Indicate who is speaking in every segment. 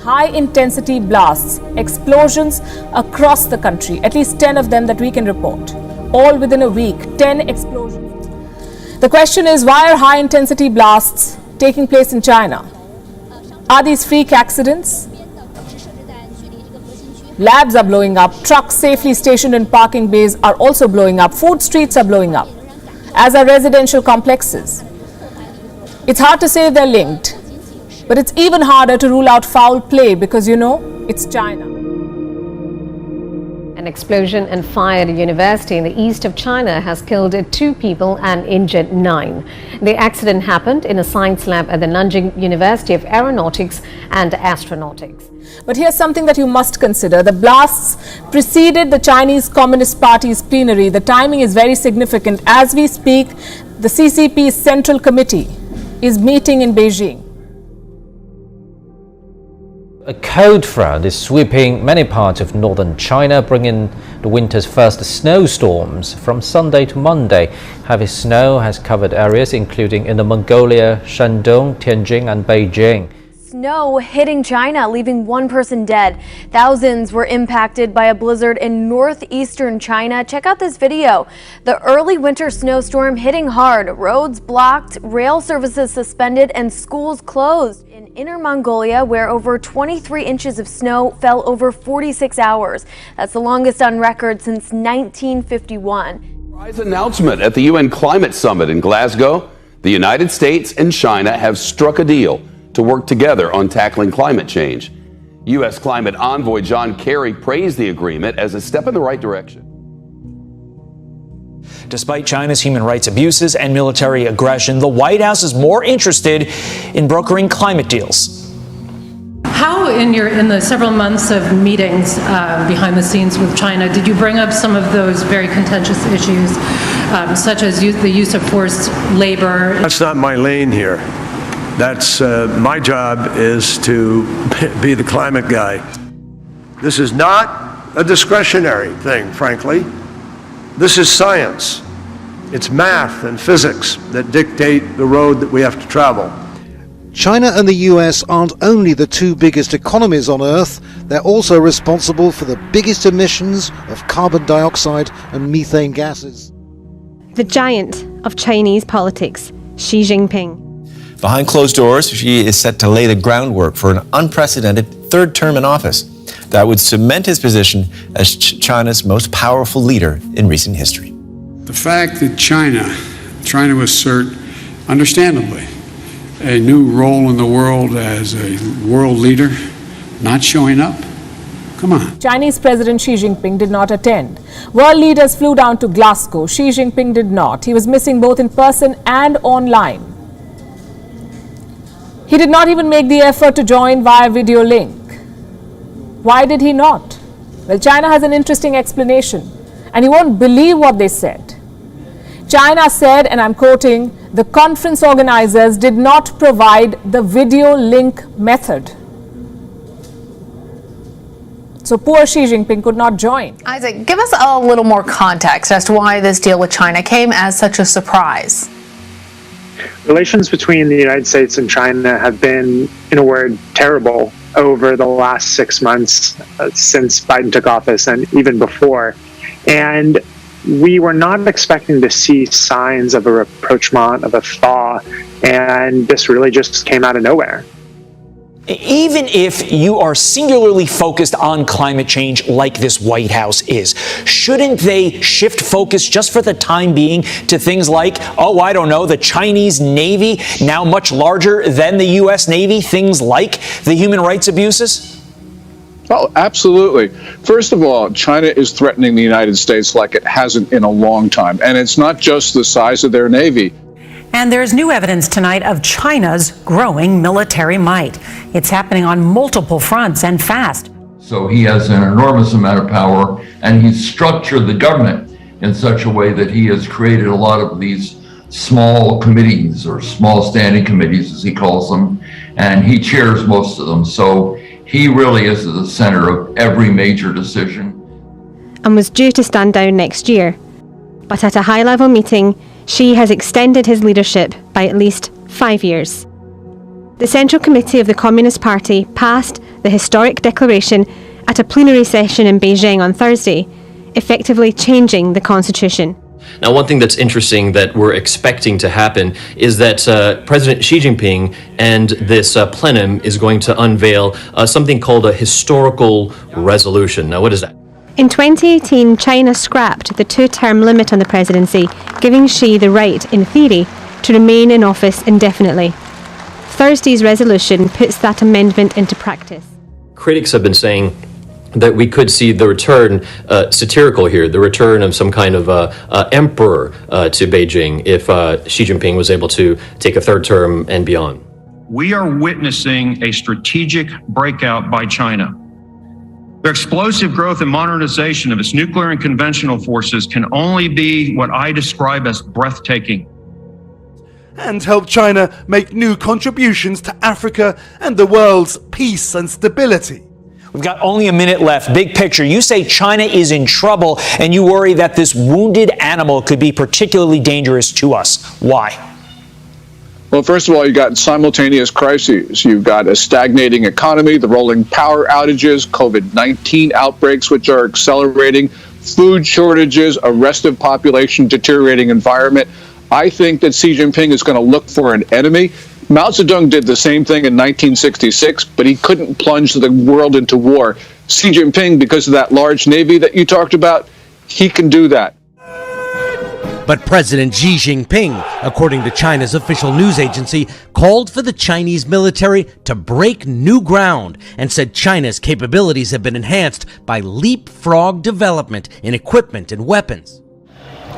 Speaker 1: high-intensity blasts, explosions across the country, at least 10 of them that we can report. All within a week, 10 explosions. The question is, why are high-intensity blasts taking place in China? Are these freak accidents? Labs are blowing up, trucks safely stationed in parking bays are also blowing up, food streets are blowing up, as are residential complexes. It's hard to say they're linked, but it's even harder to rule out foul play because, it's China.
Speaker 2: An explosion and fire at a university in the east of China has killed 2 people and injured 9. The accident happened in a science lab at the Nanjing University of Aeronautics and Astronautics.
Speaker 1: But here's something that you must consider. The blasts preceded the Chinese Communist Party's plenary. The timing is very significant. As we speak, the CCP's Central Committee is meeting in Beijing.
Speaker 3: A cold front is sweeping many parts of northern China, bringing the winter's first snowstorms from Sunday to Monday. Heavy snow has covered areas including Inner Mongolia, Shandong, Tianjin and Beijing.
Speaker 4: Snow hitting China, leaving 1 person dead. Thousands were impacted by a blizzard in northeastern China. Check out this video. The early winter snowstorm hitting hard. Roads blocked, rail services suspended, and schools closed. In Inner Mongolia, where over 23 inches of snow fell over 46 hours. That's the longest on record since 1951.
Speaker 5: Surprise announcement at the UN Climate Summit in Glasgow. The United States and China have struck a deal to work together on tackling climate change. U.S. climate envoy John Kerry praised the agreement as a step in the right direction.
Speaker 6: Despite China's human rights abuses and military aggression, the White House is more interested in brokering climate deals.
Speaker 7: How, in the several months of meetings behind the scenes with China, did you bring up some of those very contentious issues, such as the use of forced labor?
Speaker 8: That's not my lane here. That's my job is to be the climate guy. This is not a discretionary thing, frankly. This is science. It's math and physics that dictate the road that we have to travel.
Speaker 9: China and the US aren't only the 2 biggest economies on Earth, they're also responsible for the biggest emissions of carbon dioxide and methane gases.
Speaker 10: The giant of Chinese politics, Xi Jinping.
Speaker 11: Behind closed doors, Xi is set to lay the groundwork for an unprecedented 3rd term in office that would cement his position as China's most powerful leader in recent history.
Speaker 12: The fact that China, trying to assert, understandably, a new role in the world as a world leader, not showing up. Come on.
Speaker 1: Chinese President Xi Jinping did not attend. World leaders flew down to Glasgow. Xi Jinping did not. He was missing both in person and online. He did not even make the effort to join via video link. Why did he not? Well, China has an interesting explanation, and you won't believe what they said. China said, and I'm quoting, the conference organizers did not provide the video link method. So poor Xi Jinping could not join.
Speaker 13: Isaac, give us a little more context as to why this deal with China came as such a surprise.
Speaker 14: Relations between the United States and China have been, in a word, terrible over the last 6 months since Biden took office and even before. And we were not expecting to see signs of a rapprochement, of a thaw, and this really just came out of nowhere.
Speaker 6: Even if you are singularly focused on climate change like this White House is, shouldn't they shift focus just for the time being to things like, the Chinese Navy, now much larger than the U.S. Navy, things like the human rights abuses?
Speaker 15: Oh, absolutely. First of all, China is threatening the United States like it hasn't in a long time. And it's not just the size of their Navy.
Speaker 16: And there's new evidence tonight of China's growing military might. It's happening on multiple fronts and fast.
Speaker 17: So he has an enormous amount of power, and he's structured the government in such a way that he has created a lot of these small committees, or small standing committees as he calls them, and he chairs most of them. So he really is at the center of every major decision.
Speaker 10: And was due to stand down next year. But at a high-level meeting, Xi has extended his leadership by at least 5 years. The Central Committee of the Communist Party passed the the historic declaration at a plenary session in Beijing on Thursday, effectively changing the constitution.
Speaker 18: Now, one thing that's interesting that we're expecting to happen is that President Xi Jinping and this plenum is going to unveil something called a historical resolution. Now, what is that?
Speaker 10: In 2018, China scrapped the two-term limit on the presidency, giving Xi the right, in theory, to remain in office indefinitely. Thursday's resolution puts that amendment into practice.
Speaker 18: Critics have been saying that we could see the return, satirical here, the return of some kind of emperor to Beijing if Xi Jinping was able to take a third term and beyond.
Speaker 19: We are witnessing a strategic breakout by China. Their explosive growth and modernization of its nuclear and conventional forces can only be what I describe as breathtaking.
Speaker 20: And help China make new contributions to Africa and the world's peace and stability.
Speaker 6: We've got only a minute left. Big picture. You say China is in trouble, and you worry that this wounded animal could be particularly dangerous to us. Why?
Speaker 15: Well, first of all, you got simultaneous crises. You've got a stagnating economy, the rolling power outages, COVID-19 outbreaks, which are accelerating, food shortages, a restive population, deteriorating environment. I think that Xi Jinping is going to look for an enemy. Mao Zedong did the same thing in 1966, but he couldn't plunge the world into war. Xi Jinping, because of that large navy that you talked about, he can do that.
Speaker 21: But President Xi Jinping, according to China's official news agency, called for the Chinese military to break new ground and said China's capabilities have been enhanced by leapfrog development in equipment and weapons.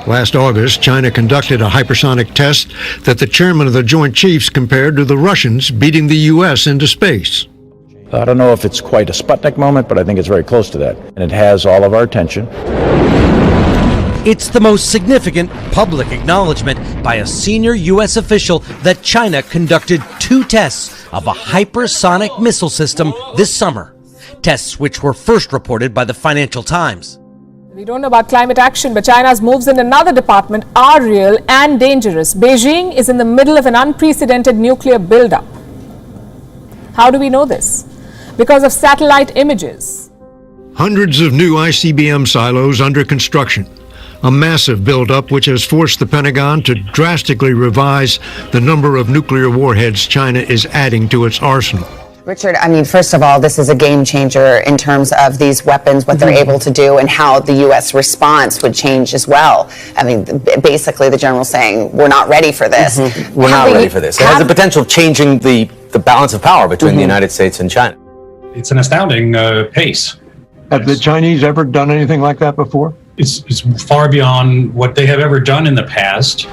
Speaker 22: Last August, China conducted a hypersonic test that the chairman of the Joint Chiefs compared to the Russians beating the U.S. into space.
Speaker 23: I don't know if it's quite a Sputnik moment, but I think it's very close to that. And it has all of our attention.
Speaker 21: It's the most significant public acknowledgement by a senior U.S. official that China conducted 2 tests of a hypersonic missile system this summer. Tests which were first reported by the Financial Times.
Speaker 1: We don't know about climate action, but China's moves in another department are real and dangerous. Beijing is in the middle of an unprecedented nuclear buildup. How do we know this? Because of satellite images.
Speaker 22: Hundreds of new ICBM silos under construction. A massive buildup which has forced the Pentagon to drastically revise the number of nuclear warheads China is adding to its arsenal.
Speaker 24: Richard, I mean, first of all, this is a game changer in terms of these weapons, what they're able to do, and how the U.S. response would change as well. I mean, basically, the general's saying, we're not ready for this.
Speaker 25: We're not ready for this. It has the potential of changing the balance of power between the United States and China.
Speaker 26: It's an astounding pace.
Speaker 8: Have the Chinese ever done anything like that before?
Speaker 26: It's far beyond what they have ever done in the past.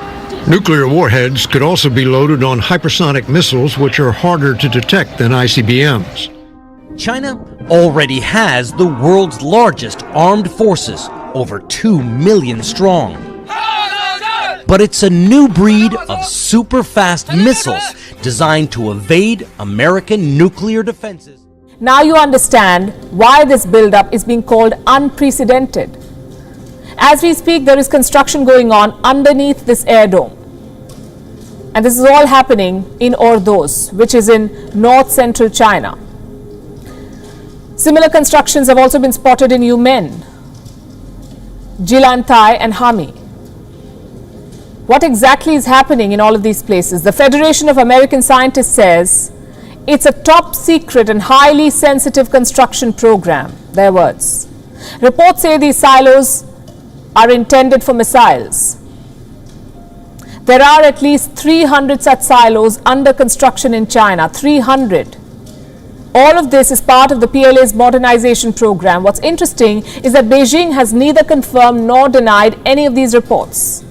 Speaker 22: Nuclear warheads could also be loaded on hypersonic missiles, which are harder to detect than ICBMs.
Speaker 21: China already has the world's largest armed forces, over 2 million strong. But it's a new breed of super-fast missiles designed to evade American nuclear defenses.
Speaker 1: Now you understand why this buildup is being called unprecedented. As we speak, there is construction going on underneath this air dome. And this is all happening in Ordos, which is in north-central China. Similar constructions have also been spotted in Yumen, Jilantai and Hami. What exactly is happening in all of these places? The Federation of American Scientists says it's a top secret and highly sensitive construction program, their words. Reports say these silos are intended for missiles. There are at least 300 such silos under construction in China, 300. All of this is part of the PLA's modernization program. What's interesting is that Beijing has neither confirmed nor denied any of these reports.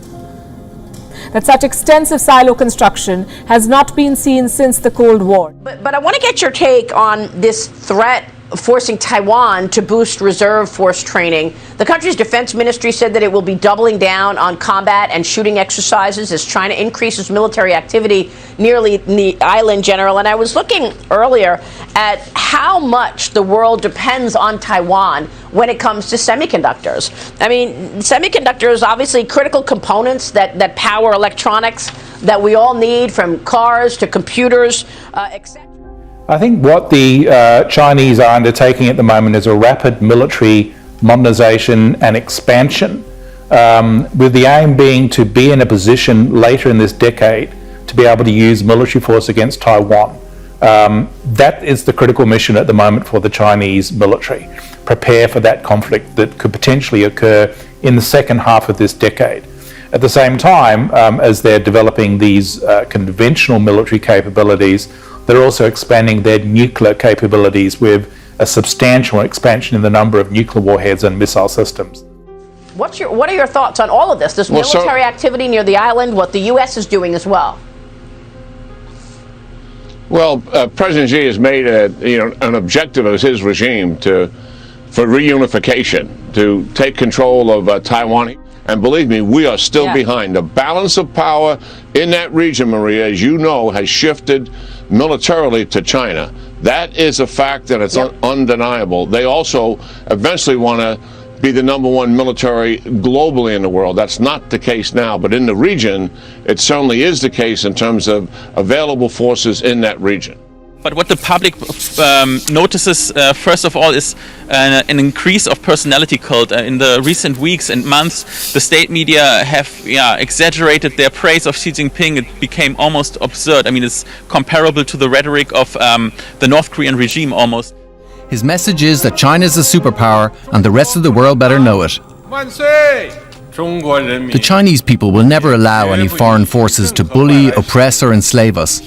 Speaker 1: That such extensive silo construction has not been seen since the Cold War.
Speaker 27: But I want to get your take on this threat forcing Taiwan to boost reserve force training. The country's defense ministry said that it will be doubling down on combat and shooting exercises as China increases military activity nearly the island, General. And I was looking earlier at how much the world depends on Taiwan when it comes to semiconductors. I mean, semiconductors, obviously critical components that power electronics that we all need, from cars to computers, etc.
Speaker 2: I think what the Chinese are undertaking at the moment is a rapid military modernization and expansion, with the aim being to be in a position later in this decade to be able to use military force against Taiwan. That is the critical mission at the moment for the Chinese military. Prepare for that conflict that could potentially occur in the second half of this decade. At the same time, as they're developing these conventional military capabilities, they're also expanding their nuclear capabilities with a substantial expansion in the number of nuclear warheads and missile systems.
Speaker 27: What are your thoughts on all of this military activity near the island, what the U.S. is doing as well?
Speaker 3: Well, President Xi has made an objective of his regime for reunification, to take control of Taiwan. And believe me, we are still behind. The balance of power in that region, Maria, as you know, has shifted militarily to China. That is a fact, and it's undeniable. They also eventually want to be the #1 military globally in the world. That's not the case now, but in the region, it certainly is the case in terms of available forces in that region.
Speaker 4: But what the public notices, first of all, is an increase of personality cult. In the recent weeks and months, the state media have exaggerated their praise of Xi Jinping. It became almost absurd. I mean, it's comparable to the rhetoric of the North Korean regime almost.
Speaker 5: His message is that China is a superpower and the rest of the world better know it. The Chinese people will never allow any foreign forces to bully, oppress or enslave us.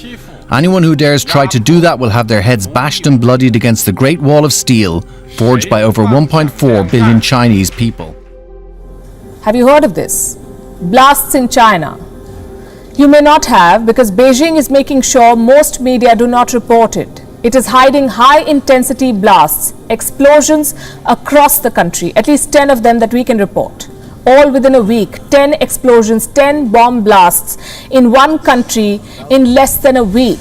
Speaker 5: Anyone who dares try to do that will have their heads bashed and bloodied against the Great Wall of Steel, forged by over 1.4 billion Chinese people.
Speaker 1: Have you heard of this? Blasts in China. You may not have, because Beijing is making sure most media do not report it. It is hiding high-intensity blasts, explosions across the country, at least 10 of them that we can report. All within a week, 10 explosions, 10 bomb blasts in one country in less than a week.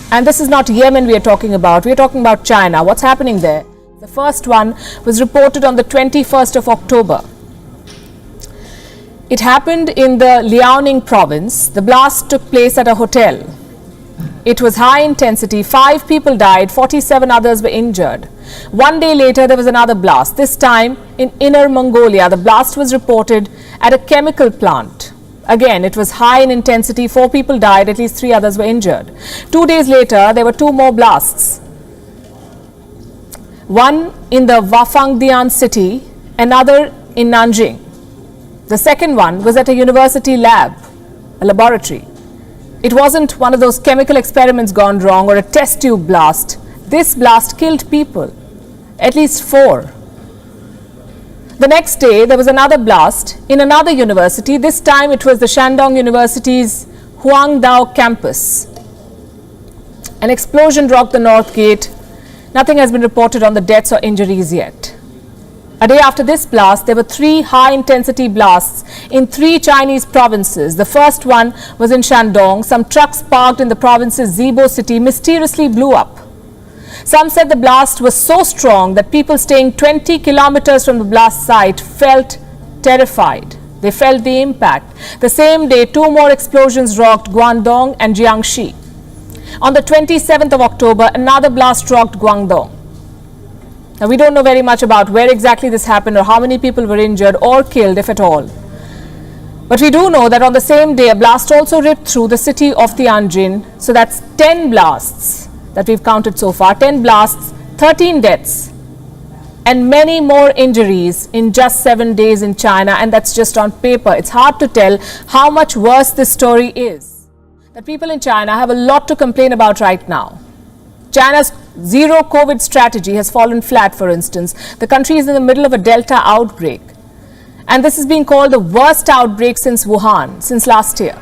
Speaker 1: And this is not Yemen we are talking about. We are talking about China. What's happening there? The first one was reported on the 21st of October. It happened in the Liaoning province. The blast took place at a hotel. It was high intensity. 5 people died, 47 others were injured. One day later, there was another blast, this time in Inner Mongolia. The blast was reported at a chemical plant. Again, it was high in intensity. 4 people died, at least 3 others were injured. 2 days later, there were 2 more blasts. One in the Wafangdian city, another in Nanjing. The second one was at a university lab, a laboratory. It wasn't one of those chemical experiments gone wrong or a test tube blast. This blast killed people, at least 4. The next day, there was another blast in another university. This time, it was the Shandong University's Huangdao campus. An explosion rocked the North Gate. Nothing has been reported on the deaths or injuries yet. A day after this blast, there were 3 high-intensity blasts in 3 Chinese provinces. The first one was in Shandong. Some trucks parked in the province's Zibo city mysteriously blew up. Some said the blast was so strong that people staying 20 kilometers from the blast site felt terrified. They felt the impact. The same day, 2 more explosions rocked Guangdong and Jiangxi. On the 27th of October, another blast rocked Guangdong. Now, we don't know very much about where exactly this happened or how many people were injured or killed, if at all. But we do know that on the same day, a blast also ripped through the city of Tianjin. So that's 10 blasts that we've counted so far. 10 blasts, 13 deaths, and many more injuries in just 7 days in China. And that's just on paper. It's hard to tell how much worse this story is. That people in China have a lot to complain about right now. China's zero COVID strategy has fallen flat, for instance. The country is in the middle of a Delta outbreak. And this is being called the worst outbreak since Wuhan, since last year.